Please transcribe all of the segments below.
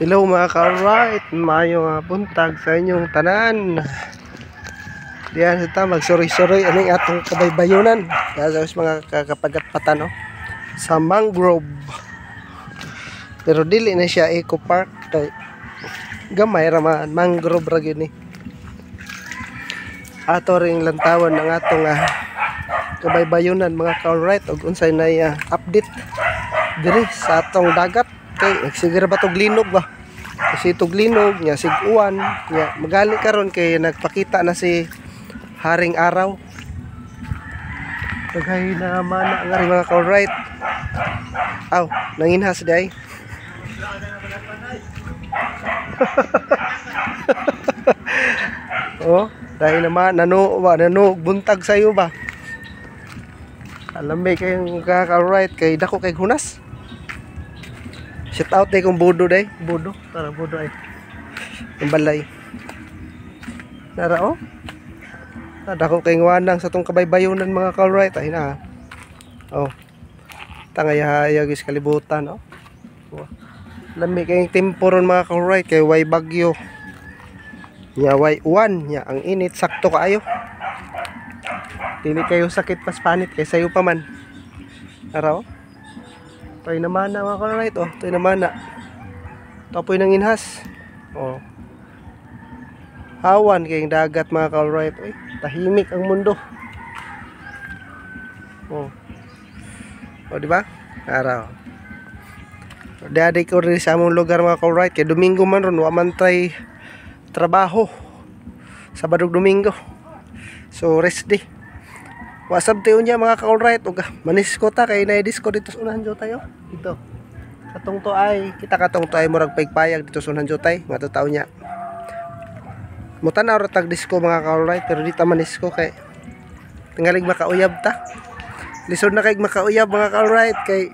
Hello mga ka-alright, maayong buntag sa inyong tanan. Diyan kita magsuroy-suroy aning atong kabaybayonan. Kaya sa mga kakapagat-patan sa mangrove. Pero dili na siya eco park. Gamay ra man mangrove ra gyud ni. Ato ring lantawan ng atong kabaybayonan mga ka-alright ug unsay nay update diri sa atong dagat. Kay nagsigira ba tog linog ba? Kasi tog linog nya sig-uwan nya magali karon kay nagpakita na si Haring Araw. Daghay na mana nga rin mga ka-alright. Aw, nanginhas day. Oh, dahil naman nano buntag sayo ba? Alam ba kayong ka-alright kay dako kay hunas. Shout out day kung budo day. Budo. Tara budo ay. Yung balay. Nara oh. Nadako kay ngwanang sa tong kabaybayonan mga ka-alright. Ay na. Oh. Tangay-hayag is kalibutan oh. Lami kayong temporon mga ka-alright kay way bagyo. Nya way uwan. Nya ang init sakto kaayo. Dili kayo sakit pas panit kay sayo pa man. Nara oh. Toy naman na mga ka-alright oh, toy naman na. Tapoy nang inhas. Oh. Hawan kayong dagat mga ka-alright. Oy, tahimik ang mundo. Oh. Oh, di ba? Araw. Daday ko rin sa among lugar mga ka-alright kay Domingo man ron wa man tay trabaho. Sabado Domingo. So rest day. Wasab tayo niya mga ka-alright ug manisko ta kay nay disco dito sa unahan jo tayo dito katong to ay kita katong to ay murag paypayag dito sa unahan jo tay nga taw niya mutanaw ra tag disco mga ka-alright pero dito manisko kay tingalig makauyab ta lisod na kay makauyab mga ka-alright kay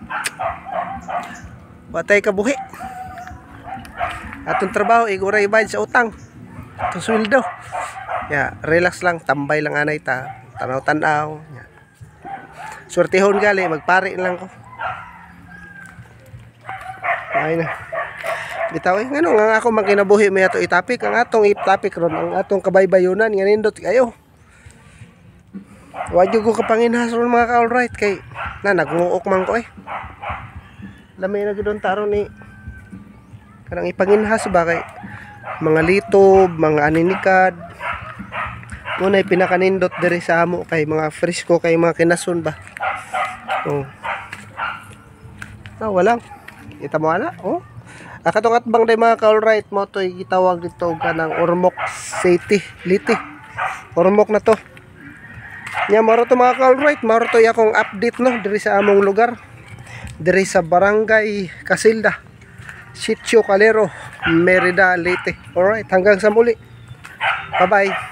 watay kabuhi atong trabaho iguray bayad sa utang to sweldo ya relax lang tambay lang anay ta tanaw-tanaw. Swertehon gali, magpari lang ko. Ay na. Bitaw ngano nga ako magkinabuhi may ato itapik ang atong itapik ron ang atong kabaybayonan nga nindot kayo. Wa jud ko kapanginhas ron mga ka-alright kay na nagnguok man ko Lamay na gidon taron ni kanang ipanginhas ba kay mga litob, mga aninikad. Unay pinakanindot diri sa amo kay mga fresco kay mga kinason ba. Oh. Walang. Kita mo ana, oh. Akatong atbang day mga ka-alright mo toy gitawag dito kanang Ormoc City, Liti. Ormoc na to. Nya maro to mga ka-alright, maro to akong update no diri sa among lugar. Diri sa Barangay Casilda, Sitio Calero, Merida, Liti. Alright, hanggang sa muli. Bye-bye.